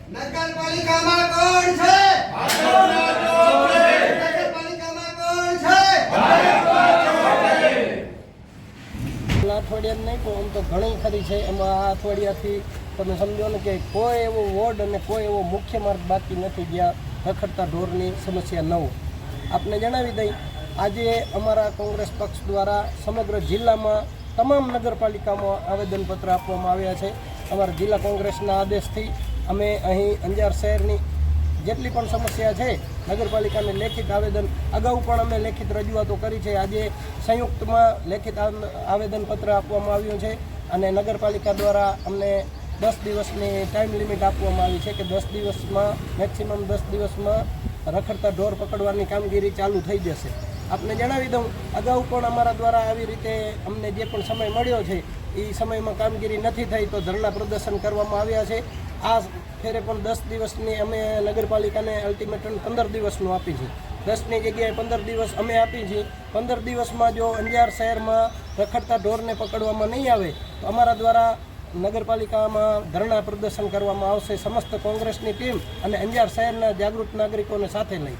નગરપાલિકામાં કોણ છે? નગરપાલિકામાં કોણ છે? અઠવાડિયા નહીં પણ આમ તો ઘણી ખરી છે. એમાં આ અઠવાડિયાથી તમે સમજો ને કે કોઈ એવો વોર્ડ અને કોઈ એવો મુખ્ય માર્ગ બાકી નથી જ્યાં રખડતા ઢોરની સમસ્યા ન હોય. આપને જણાવી દઈ, આજે અમારા કોંગ્રેસ પક્ષ દ્વારા સમગ્ર જિલ્લામાં તમામ નગરપાલિકામાં આવેદનપત્ર આપવામાં આવ્યા છે. અમારા જિલ્લા કોંગ્રેસના આદેશથી અમે અહીં અંજાર શહેરની જેટલી પણ સમસ્યા છે નગરપાલિકાને લેખિત આવેદન અગાઉ પણ અમે લેખિત રજૂઆતો કરી છે. આજે સંયુક્તમાં લેખિત આવેદનપત્ર આપવામાં આવ્યું છે અને નગરપાલિકા દ્વારા અમને 10 દિવસની ટાઈમ લિમિટ આપવામાં આવી છે કે 10 દિવસમાં મેક્સિમમ 10 દિવસમાં રખડતા ઢોર પકડવાની કામગીરી ચાલુ થઈ જશે. આપને જણાવી દઉં, અગાઉ પણ અમારા દ્વારા આવી રીતે અમને જે પણ સમય મળ્યો છે એ સમયમાં કામગીરી નથી થઈ તો ધરણા પ્રદર્શન કરવામાં આવ્યા છે. આ ફેરે પણ 10 દિવસની અમે નગરપાલિકાને અલ્ટિમેટમ 15 દિવસનું આપી છે. 10ની જગ્યાએ 15 દિવસ અમે આપી છે. 15 દિવસમાં જો અંજાર શહેરમાં રખડતા ઢોરને પકડવામાં નહીં આવે તો અમારા દ્વારા નગરપાલિકામાં ધરણા પ્રદર્શન કરવામાં આવશે. સમસ્ત કોંગ્રેસની ટીમ અને અંજાર શહેરના જાગૃત નાગરિકોને સાથે લઈ